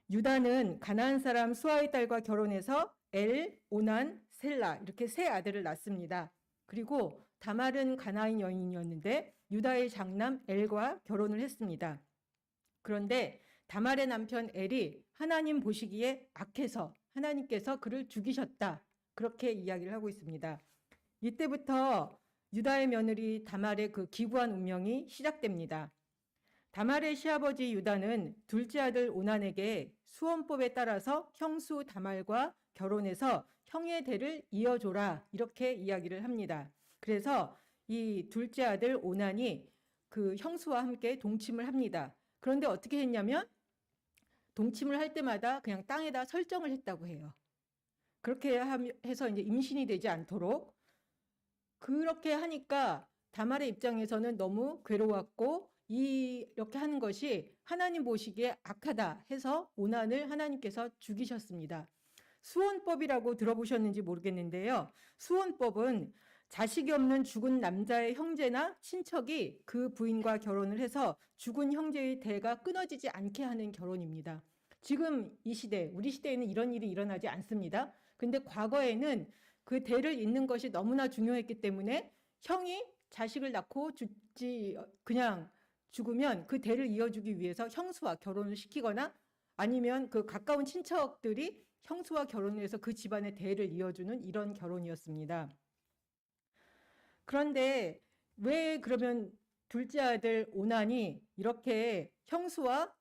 유다는 가나안 사람 수아의 딸과 결혼해서 엘, 오난, 셀라 이렇게 세 아들을 낳습니다. 그리고 다말은 가나안 여인이었는데 유다의 장남 엘과 결혼을 했습니다. 그런데 다말의 남편 엘이 하나님 보시기에 악해서 하나님께서 그를 죽이셨다. 그렇게 이야기를 하고 있습니다. 이때부터 유다의 며느리 다말의 그 기구한 운명이 시작됩니다. 다말의 시아버지 유다는 둘째 아들 오난에게 수원법에 따라서 형수 다말과 결혼해서 형의 대를 이어줘라 이렇게 이야기를 합니다. 그래서 이 둘째 아들 오난이 그 형수와 함께 동침을 합니다. 그런데 어떻게 했냐면 동침을 할 때마다 그냥 땅에다 설정을 했다고 해요. 그렇게 해서 이제 임신이 되지 않도록. 그렇게 하니까 다말의 입장에서는 너무 괴로웠고 이렇게 하는 것이 하나님 보시기에 악하다 해서 오난을 하나님께서 죽이셨습니다. 수원법이라고 들어보셨는지 모르겠는데요. 수원법은 자식이 없는 죽은 남자의 형제나 친척이 그 부인과 결혼을 해서 죽은 형제의 대가 끊어지지 않게 하는 결혼입니다. 지금 이 시대, 우리 시대에는 이런 일이 일어나지 않습니다. 근데 과거에는 그 대를 잇는 것이 너무나 중요했기 때문에 형이 자식을 낳고 그냥 죽으면 그 대를 이어주기 위해서 형수와 결혼을 시키거나 아니면 그 가까운 친척들이 형수와 결혼을 해서 그 집안의 대를 이어주는 이런 결혼이었습니다. 그런데 왜 그러면 둘째 아들 오난이 이렇게 형수와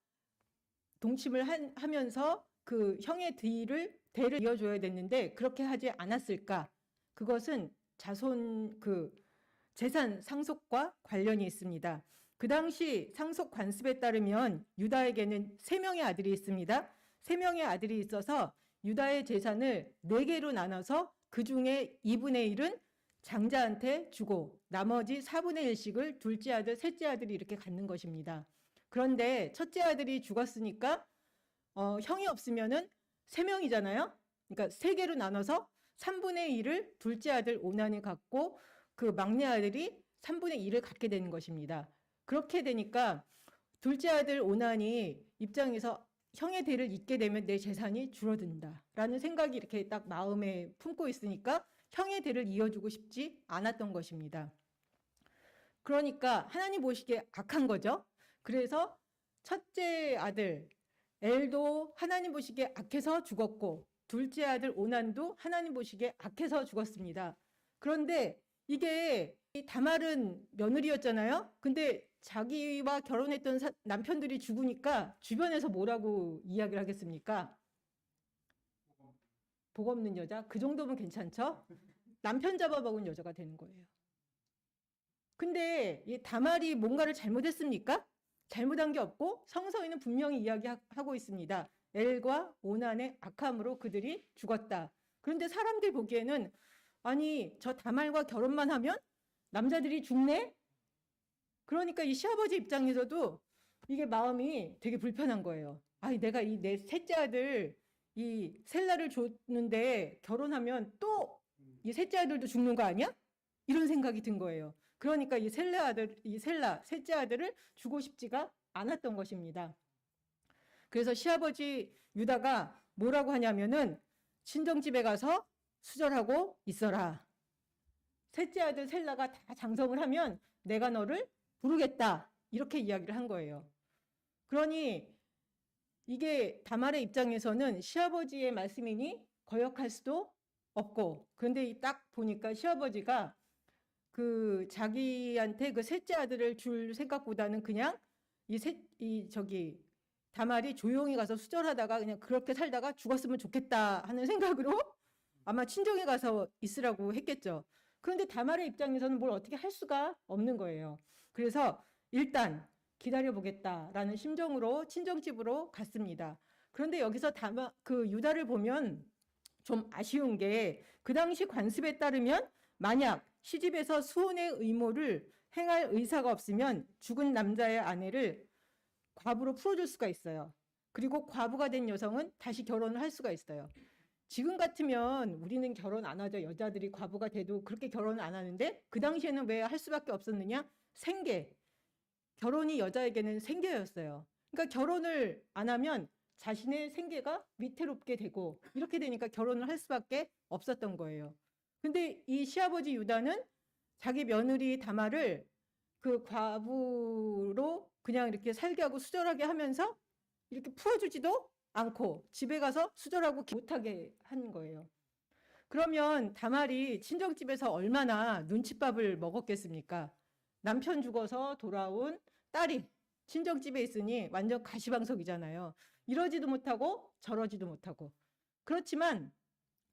동침을 하면서 그 형의 대를 이어줘야 됐는데 그렇게 하지 않았을까? 그것은 자손 재산 상속과 관련이 있습니다. 그 당시 상속 관습에 따르면 유다에게는 3명의 아들이 있습니다. 3명의 아들이 있어서 유다의 재산을 4개로 나눠서 그 중에 2분의 1은 장자한테 주고 나머지 4분의 1씩을 둘째 아들, 셋째 아들이 이렇게 갖는 것입니다. 그런데 첫째 아들이 죽었으니까 형이 없으면은 3명이잖아요. 그러니까 3개로 나눠서 3분의 1을 둘째 아들 오난이 갖고 그 막내 아들이 3분의 1을 갖게 되는 것입니다. 그렇게 되니까 둘째 아들 오난이 입장에서 형의 대를 잇게 되면 내 재산이 줄어든다라는 생각이 이렇게 딱 마음에 품고 있으니까 형의 대를 이어주고 싶지 않았던 것입니다. 그러니까 하나님 보시기에 악한 거죠. 그래서 첫째 아들 엘도 하나님 보시기에 악해서 죽었고 둘째 아들 오난도 하나님 보시기에 악해서 죽었습니다. 그런데 이게 다말은 며느리였잖아요. 근데 자기와 결혼했던 남편들이 죽으니까 주변에서 뭐라고 이야기를 하겠습니까? 복 없는 여자? 그 정도면 괜찮죠? 남편 잡아먹은 여자가 되는 거예요. 근데 이 다말이 뭔가를 잘못했습니까? 잘못한 게 없고 성서에는 분명히 이야기하고 있습니다. 엘과 오난의 악함으로 그들이 죽었다. 그런데 사람들 보기에는 아니 저 다말과 결혼만 하면 남자들이 죽네? 그러니까 이 시아버지 입장에서도 이게 마음이 되게 불편한 거예요. 아니 내가 이 내 셋째 아들 이 셀라를 줬는데 결혼하면 또 이 셋째 아들도 죽는 거 아니야? 이런 생각이 든 거예요. 그러니까 이 셀라 셋째 아들을 주고 싶지가 않았던 것입니다. 그래서 시아버지 유다가 뭐라고 하냐면은 친정집에 가서 수절하고 있어라. 셋째 아들 셀라가 다 장성을 하면 내가 너를 부르겠다. 이렇게 이야기를 한 거예요. 그러니 이게 다말의 입장에서는 시아버지의 말씀이니 거역할 수도 없고, 그런데 딱 보니까 시아버지가 그 자기한테 그 셋째 아들을 줄 생각보다는 그냥 다말이 조용히 가서 수절하다가 그냥 그렇게 살다가 죽었으면 좋겠다 하는 생각으로 아마 친정에 가서 있으라고 했겠죠. 그런데 다말의 입장에서는 뭘 어떻게 할 수가 없는 거예요. 그래서 일단 기다려보겠다라는 심정으로 친정집으로 갔습니다. 그런데 여기서 유다를 보면 좀 아쉬운 게 그 당시 관습에 따르면 만약 시집에서 수혼의 의무를 행할 의사가 없으면 죽은 남자의 아내를 과부로 풀어줄 수가 있어요. 그리고 과부가 된 여성은 다시 결혼을 할 수가 있어요. 지금 같으면 우리는 결혼 안 하죠. 여자들이 과부가 돼도 그렇게 결혼을 안 하는데 그 당시에는 왜 할 수밖에 없었느냐? 생계. 결혼이 여자에게는 생계였어요. 그러니까 결혼을 안 하면 자신의 생계가 위태롭게 되고 이렇게 되니까 결혼을 할 수밖에 없었던 거예요. 근데 이 시아버지 유다는 자기 며느리 다말을 그 과부로 그냥 이렇게 살게 하고 수절하게 하면서 이렇게 풀어주지도 않고 집에 가서 수절하고 못하게 한 거예요. 그러면 다말이 친정집에서 얼마나 눈칫밥을 먹었겠습니까? 남편 죽어서 돌아온 딸이 친정집에 있으니 완전 가시방석이잖아요. 이러지도 못하고 저러지도 못하고. 그렇지만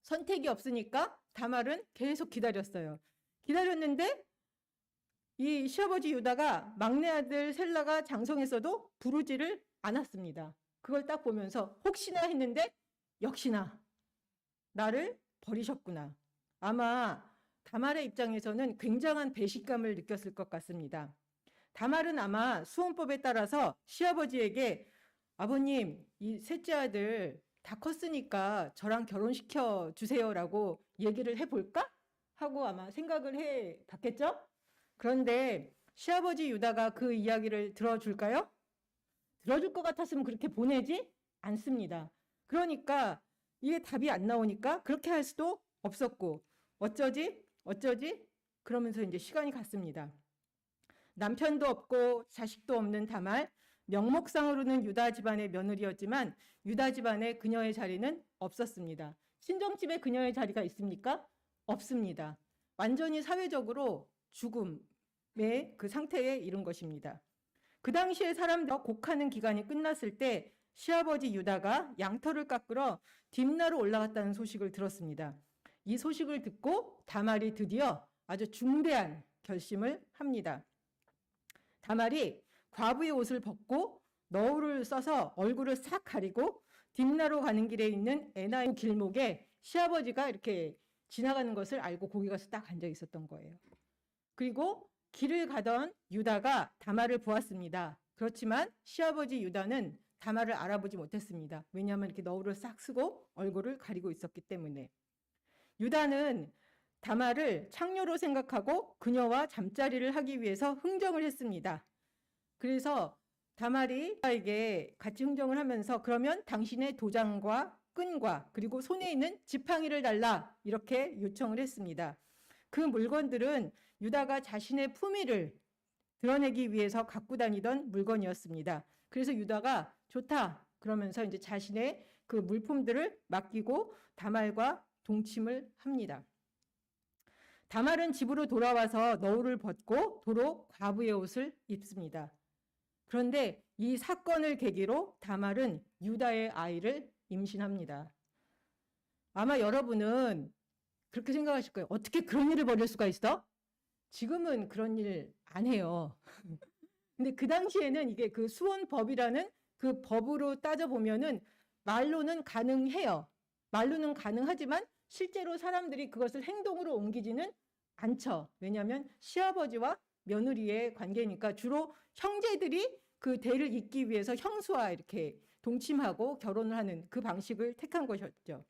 선택이 없으니까 다말은 계속 기다렸어요. 기다렸는데 이 시아버지 유다가 막내 아들 셀라가 장성했어도 부르지를 않았습니다. 그걸 딱 보면서 혹시나 했는데 역시나 나를 버리셨구나. 아마 다말의 입장에서는 굉장한 배신감을 느꼈을 것 같습니다. 다말은 아마 수혼법에 따라서 시아버지에게 아버님, 이 셋째 아들 다 컸으니까 저랑 결혼시켜 주세요라고 얘기를 해볼까? 하고 아마 생각을 해 봤겠죠? 그런데 시아버지 유다가 그 이야기를 들어줄까요? 들어줄 것 같았으면 그렇게 보내지 않습니다. 그러니까 이게 답이 안 나오니까 그렇게 할 수도 없었고 어쩌지? 그러면서 이제 시간이 갔습니다. 남편도 없고 자식도 없는 다말, 명목상으로는 유다 집안의 며느리였지만 유다 집안에 그녀의 자리는 없었습니다. 친정집에 그녀의 자리가 있습니까? 없습니다. 완전히 사회적으로 죽음의 그 상태에 이른 것입니다. 그 당시에 사람들 곡하는 기간이 끝났을 때 시아버지 유다가 양털을 깎으러 딥나로 올라갔다는 소식을 들었습니다. 이 소식을 듣고 다말이 드디어 아주 중대한 결심을 합니다. 다말이 과부의 옷을 벗고 너울을 써서 얼굴을 싹 가리고 딥나로 가는 길에 있는 에나임 길목에 시아버지가 이렇게 지나가는 것을 알고 거기 가서 딱 앉아 있었던 거예요. 그리고 길을 가던 유다가 다말을 보았습니다. 그렇지만 시아버지 유다는 다말을 알아보지 못했습니다. 왜냐하면 이렇게 너울을 싹 쓰고 얼굴을 가리고 있었기 때문에. 유다는 다말을 창녀로 생각하고 그녀와 잠자리를 하기 위해서 흥정을 했습니다. 그래서 다말이 유다에게 같이 흥정을 하면서 그러면 당신의 도장과 끈과 그리고 손에 있는 지팡이를 달라 이렇게 요청을 했습니다. 그 물건들은 유다가 자신의 품위를 드러내기 위해서 갖고 다니던 물건이었습니다. 그래서 유다가 좋다 그러면서 이제 자신의 그 물품들을 맡기고 다말과 동침을 합니다. 다말은 집으로 돌아와서 너울을 벗고 도로 과부의 옷을 입습니다. 그런데 이 사건을 계기로 다말은 유다의 아이를 임신합니다. 아마 여러분은 그렇게 생각하실 거예요. 어떻게 그런 일을 벌일 수가 있어? 지금은 그런 일 안 해요. 근데 그 당시에는 이게 그 수혼법이라는 그 법으로 따져보면은 말로는 가능해요. 말로는 가능하지만 실제로 사람들이 그것을 행동으로 옮기지는 않죠. 왜냐하면 시아버지와 며느리의 관계니까 주로 형제들이 그 대를 잇기 위해서 형수와 이렇게 동침하고 결혼을 하는 그 방식을 택한 것이었죠.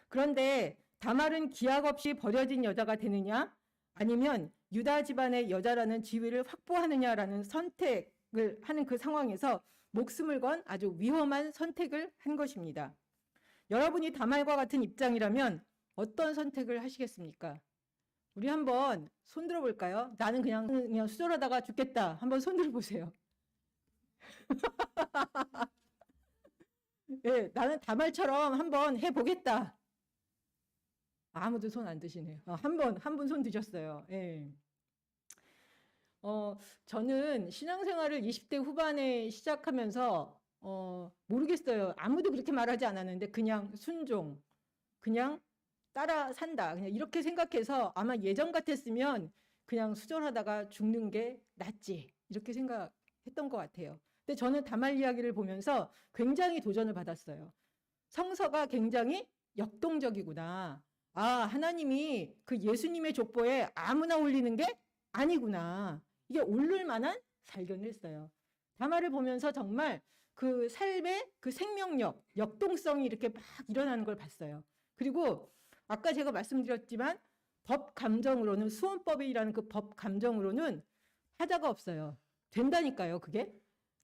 그런데 다말은 기약 없이 버려진 여자가 되느냐 아니면 유다 집안의 여자라는 지위를 확보하느냐라는 선택을 하는 그 상황에서 목숨을 건 아주 위험한 선택을 한 것입니다. 여러분이 다말과 같은 입장이라면 어떤 선택을 하시겠습니까? 우리 한번 손들어 볼까요? 나는 그냥 수절하다가 죽겠다. 한번 손들어 보세요. 네, 나는 다말처럼 한번 해보겠다. 아무도 손 안 드시네요. 한 분 손 드셨어요. 예. 저는 신앙생활을 20대 후반에 시작하면서 모르겠어요. 아무도 그렇게 말하지 않았는데 그냥 순종, 그냥 따라 산다. 그냥 이렇게 생각해서 아마 예전 같았으면 그냥 수절하다가 죽는 게 낫지. 이렇게 생각했던 것 같아요. 근데 저는 다말 이야기를 보면서 굉장히 도전을 받았어요. 성서가 굉장히 역동적이구나. 아, 하나님이 그 예수님의 족보에 아무나 올리는 게 아니구나. 이게 오를 만한 발견을 했어요. 다말을 보면서 정말 그 삶의 그 생명력, 역동성이 이렇게 막 일어나는 걸 봤어요. 그리고 아까 제가 말씀드렸지만 법 감정으로는 수혼법이라는 그 법 감정으로는 하자가 없어요. 된다니까요, 그게.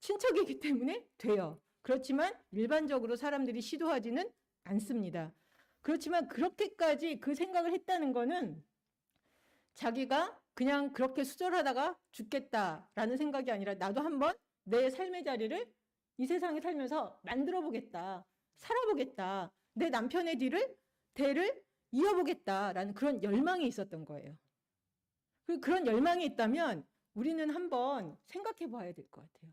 친척이기 때문에 돼요. 그렇지만 일반적으로 사람들이 시도하지는 않습니다. 그렇지만 그렇게까지 그 생각을 했다는 거는 자기가 그냥 그렇게 수절하다가 죽겠다라는 생각이 아니라 나도 한번 내 삶의 자리를 이 세상에 살면서 만들어 보겠다. 살아보겠다. 내 남편의 대를 이어보겠다라는 그런 열망이 있었던 거예요. 그런 열망이 있다면 우리는 한번 생각해 봐야 될 것 같아요.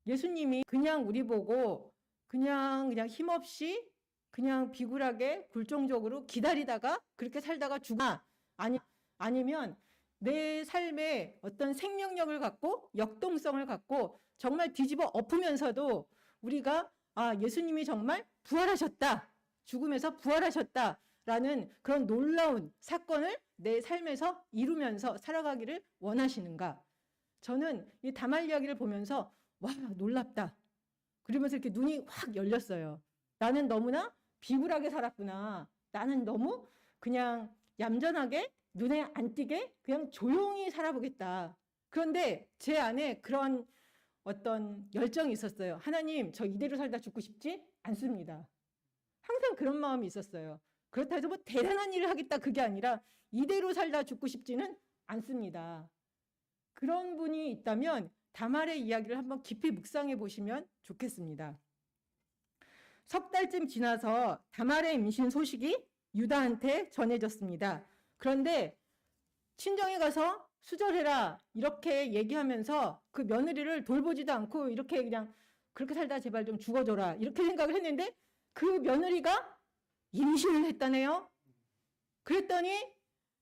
예수님이 그냥 우리 보고 그냥 힘없이 그냥 비굴하게 굴종적으로 기다리다가 그렇게 살다가 죽으나 아니면 내 삶에 어떤 생명력을 갖고 역동성을 갖고 정말 뒤집어 엎으면서도 우리가 예수님이 정말 부활하셨다. 죽음에서 부활하셨다라는 그런 놀라운 사건을 내 삶에서 이루면서 살아가기를 원하시는가? 저는 이 다말 이야기를 보면서 와, 놀랍다. 그러면서 이렇게 눈이 확 열렸어요. 나는 너무나 비굴하게 살았구나. 나는 너무 그냥 얌전하게 눈에 안 띄게 그냥 조용히 살아보겠다. 그런데 제 안에 그런 어떤 열정이 있었어요. 하나님, 저 이대로 살다 죽고 싶지 않습니다. 항상 그런 마음이 있었어요. 그렇다 해서 뭐 대단한 일을 하겠다 그게 아니라 이대로 살다 죽고 싶지는 않습니다. 그런 분이 있다면 다말의 이야기를 한번 깊이 묵상해 보시면 좋겠습니다. 석 달쯤 지나서 다말의 임신 소식이 유다한테 전해졌습니다. 그런데 친정에 가서 수절해라 이렇게 얘기하면서 그 며느리를 돌보지도 않고 이렇게 그냥 그렇게 살다 제발 좀 죽어줘라 이렇게 생각을 했는데 그 며느리가 임신을 했다네요. 그랬더니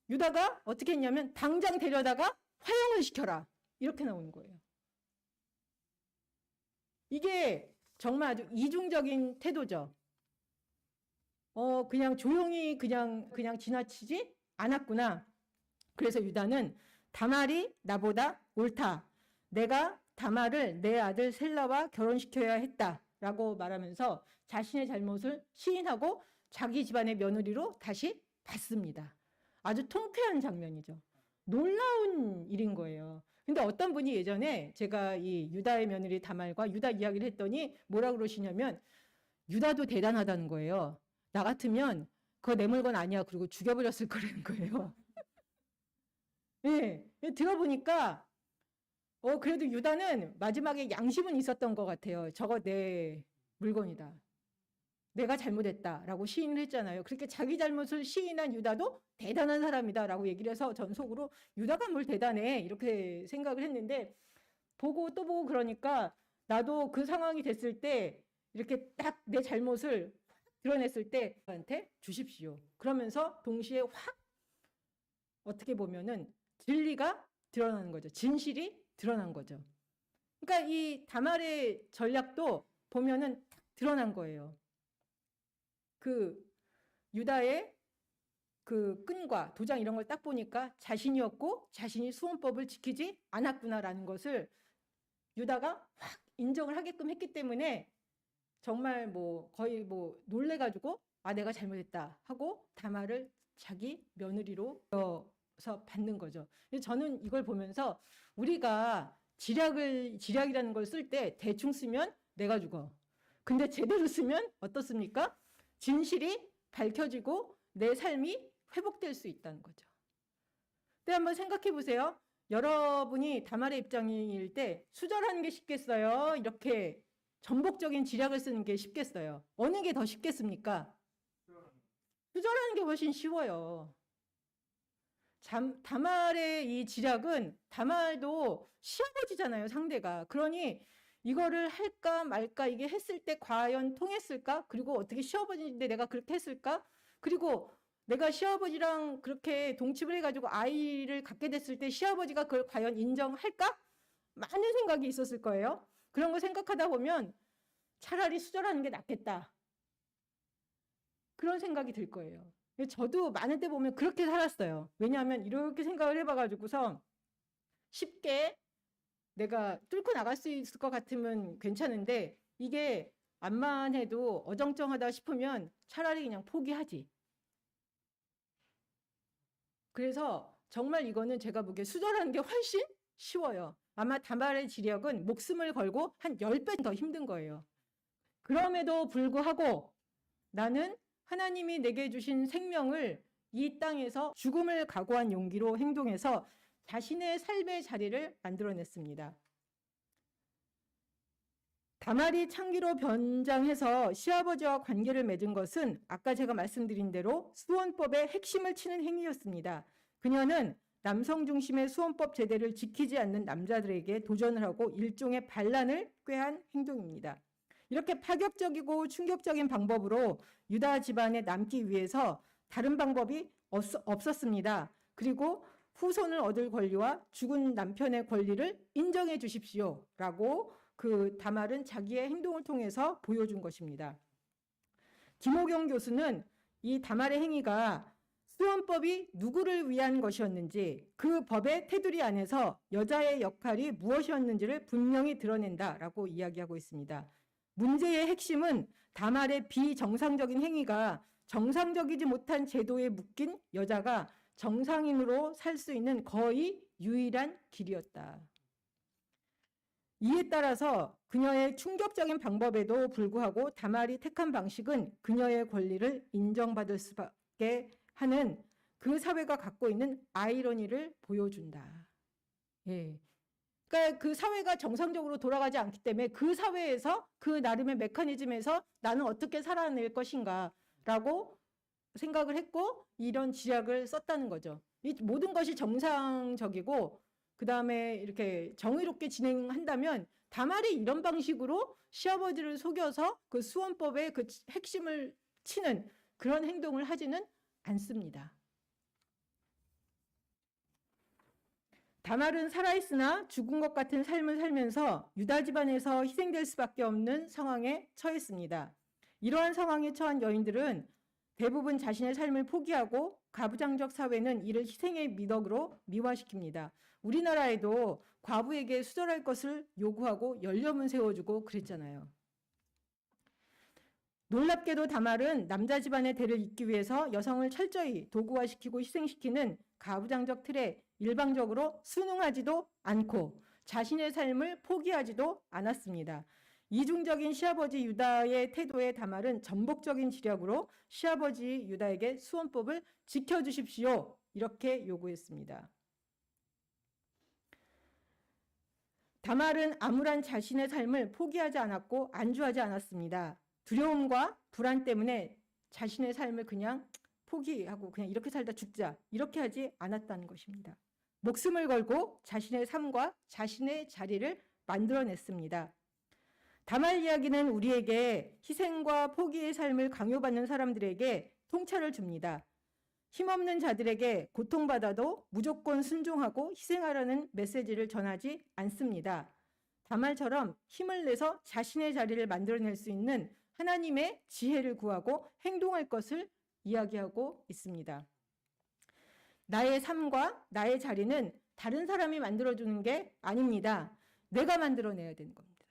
유다가 어떻게 했냐면 당장 데려다가 화형을 시켜라 이렇게 나오는 거예요. 이게 정말 아주 이중적인 태도죠. 그냥 조용히 그냥 지나치지 않았구나. 그래서 유다는 다말이 나보다 옳다. 내가 다말을 내 아들 셀라와 결혼시켜야 했다라고 말하면서 자신의 잘못을 시인하고 자기 집안의 며느리로 다시 받습니다. 아주 통쾌한 장면이죠. 놀라운 일인 거예요. 근데 어떤 분이 예전에 제가 이 유다의 며느리 다말과 유다 이야기를 했더니 뭐라 그러시냐면 유다도 대단하다는 거예요. 나 같으면 그거 내 물건 아니야. 그리고 죽여버렸을 거라는 거예요. 네, 들어보니까 그래도 유다는 마지막에 양심은 있었던 것 같아요. 저거 내 물건이다. 내가 잘못했다라고 시인을 했잖아요. 그렇게 자기 잘못을 시인한 유다도 대단한 사람이다라고 얘기를 해서 전 속으로 유다가 뭘 대단해 이렇게 생각을 했는데 보고 또 보고 그러니까 나도 그 상황이 됐을 때 이렇게 딱 내 잘못을 드러냈을 때 저한테 주십시오. 그러면서 동시에 확 어떻게 보면은 진리가 드러나는 거죠. 진실이 드러난 거죠. 그러니까 이 다말의 전략도 보면은 딱 드러난 거예요. 그 유다의 그 끈과 도장 이런 걸 딱 보니까 자신이었고 자신이 수원법을 지키지 않았구나라는 것을 유다가 확 인정을 하게끔 했기 때문에 정말 뭐 거의 뭐 놀래가지고 내가 잘못했다 하고 다말을 자기 며느리로 서 받는 거죠. 저는 이걸 보면서 우리가 지략이라는 걸 쓸 때 대충 쓰면 내가 죽어. 근데 제대로 쓰면 어떻습니까? 진실이 밝혀지고 내 삶이 회복될 수 있다는 거죠. 근데 한번 생각해 보세요. 여러분이 다말의 입장일 때 수절하는 게 쉽겠어요? 이렇게 전복적인 지략을 쓰는 게 쉽겠어요? 어느 게 더 쉽겠습니까? 수절하는 게 훨씬 쉬워요. 다말의 이 지략은 다말도 시아버지잖아요, 상대가. 그러니 이거를 할까 말까 이게 했을 때 과연 통했을까? 그리고 어떻게 시아버지인데 내가 그렇게 했을까? 그리고 내가 시아버지랑 그렇게 동침을 해가지고 아이를 갖게 됐을 때 시아버지가 그걸 과연 인정할까? 많은 생각이 있었을 거예요. 그런 거 생각하다 보면 차라리 수절하는 게 낫겠다. 그런 생각이 들 거예요. 저도 많은 때 보면 그렇게 살았어요. 왜냐하면 이렇게 생각을 해봐가지고서 쉽게 내가 뚫고 나갈 수 있을 것 같으면 괜찮은데 이게 암만 해도 어정쩡하다 싶으면 차라리 그냥 포기하지. 그래서 정말 이거는 제가 보기에 수절하는 게 훨씬 쉬워요. 아마 다말의 지략은 목숨을 걸고 한 10배 더 힘든 거예요. 그럼에도 불구하고 나는 하나님이 내게 주신 생명을 이 땅에서 죽음을 각오한 용기로 행동해서 자신의 삶의 자리를 만들어냈습니다. 다말이 창기로 변장해서 시아버지와 관계를 맺은 것은 아까 제가 말씀드린 대로 수원법의 핵심을 치는 행위였습니다. 그녀는 남성 중심의 수원법 제대를 지키지 않는 남자들에게 도전을 하고 일종의 반란을 꾀한 행동입니다. 이렇게 파격적이고 충격적인 방법으로 유다 집안에 남기 위해서 다른 방법이 없었습니다. 그리고 후손을 얻을 권리와 죽은 남편의 권리를 인정해 주십시오 라고 그 다말은 자기의 행동을 통해서 보여준 것입니다. 김호경 교수는 이 다말의 행위가 수원법이 누구를 위한 것이었는지 그 법의 테두리 안에서 여자의 역할이 무엇이었는지를 분명히 드러낸다라고 이야기하고 있습니다. 문제의 핵심은 다말의 비정상적인 행위가 정상적이지 못한 제도에 묶인 여자가 정상인으로 살 수 있는 거의 유일한 길이었다. 이에 따라서 그녀의 충격적인 방법에도 불구하고 다말이 택한 방식은 그녀의 권리를 인정받을 수밖에 하는 그 사회가 갖고 있는 아이러니를 보여준다. 예. 그러니까 그 사회가 정상적으로 돌아가지 않기 때문에 그 사회에서 그 나름의 메커니즘에서 나는 어떻게 살아낼 것인가라고 생각을 했고 이런 지략을 썼다는 거죠. 이 모든 것이 정상적이고 그 다음에 이렇게 정의롭게 진행한다면 다말이 이런 방식으로 시아버지를 속여서 그 수원법의 그 핵심을 치는 그런 행동을 하지는 않습니다. 다말은 살아있으나 죽은 것 같은 삶을 살면서 유다 집안에서 희생될 수밖에 없는 상황에 처했습니다. 이러한 상황에 처한 여인들은 대부분 자신의 삶을 포기하고 가부장적 사회는 이를 희생의 미덕으로 미화시킵니다. 우리나라에도 과부에게 수절할 것을 요구하고 연료문 세워주고 그랬잖아요. 놀랍게도 다말은 남자 집안의 대를 잇기 위해서 여성을 철저히 도구화시키고 희생시키는 가부장적 틀에 일방적으로 순응하지도 않고 자신의 삶을 포기하지도 않았습니다. 이중적인 시아버지 유다의 태도에 다말은 전복적인 지략으로 시아버지 유다에게 수원법을 지켜주십시오 이렇게 요구했습니다. 다말은 암울한 자신의 삶을 포기하지 않았고 안주하지 않았습니다. 두려움과 불안 때문에 자신의 삶을 그냥 포기하고 그냥 이렇게 살다 죽자 이렇게 하지 않았다는 것입니다. 목숨을 걸고 자신의 삶과 자신의 자리를 만들어냈습니다. 다말 이야기는 우리에게 희생과 포기의 삶을 강요받는 사람들에게 통찰을 줍니다. 힘없는 자들에게 고통받아도 무조건 순종하고 희생하라는 메시지를 전하지 않습니다. 다말처럼 힘을 내서 자신의 자리를 만들어낼 수 있는 하나님의 지혜를 구하고 행동할 것을 이야기하고 있습니다. 나의 삶과 나의 자리는 다른 사람이 만들어주는 게 아닙니다. 내가 만들어내야 되는 겁니다.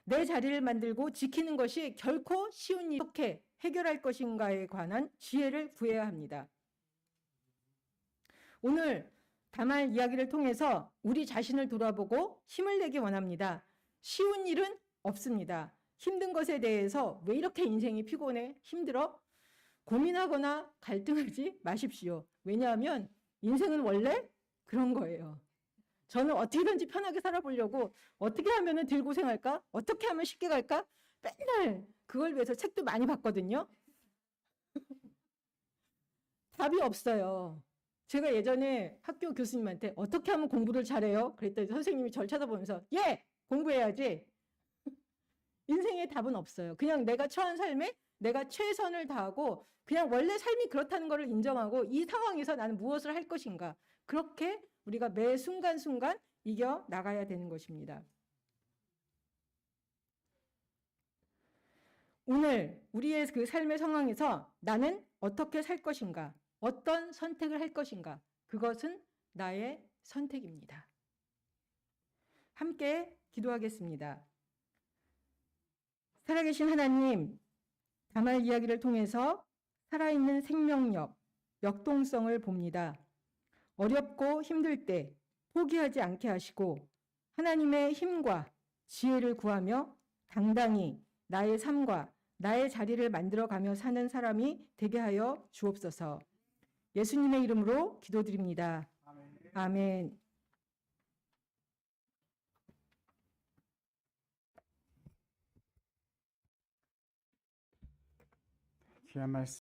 내 자리를 만들고 지키는 것이 결코 쉬운 일이 어떻게 해결할 것인가에 관한 지혜를 구해야 합니다. 오늘 다말 이야기를 통해서 우리 자신을 돌아보고 힘을 내기 원합니다. 쉬운 일은 없습니다. 힘든 것에 대해서 왜 이렇게 인생이 피곤해? 힘들어? 고민하거나 갈등하지 마십시오. 왜냐하면 인생은 원래 그런 거예요. 저는 어떻게든지 편하게 살아보려고 어떻게 하면 덜 고생할까? 어떻게 하면 쉽게 갈까? 맨날 그걸 위해서 책도 많이 봤거든요. 답이 없어요. 제가 예전에 학교 교수님한테 어떻게 하면 공부를 잘해요? 그랬더니 선생님이 저를 쳐다보면서 예! 공부해야지. 인생의 답은 없어요. 그냥 내가 처한 삶에 내가 최선을 다하고 그냥 원래 삶이 그렇다는 것을 인정하고 이 상황에서 나는 무엇을 할 것인가. 그렇게 우리가 매 순간순간 이겨 나가야 되는 것입니다. 오늘 우리의 그 삶의 상황에서 나는 어떻게 살 것인가, 어떤 선택을 할 것인가, 그것은 나의 선택입니다. 함께 기도하겠습니다. 살아계신 하나님, 다말 이야기를 통해서 살아있는 생명력, 역동성을 봅니다. 어렵고 힘들 때 포기하지 않게 하시고 하나님의 힘과 지혜를 구하며 당당히 나의 삶과 나의 자리를 만들어가며 사는 사람이 되게 하여 주옵소서. 예수님의 이름으로 기도드립니다. 아멘. 귀한 말씀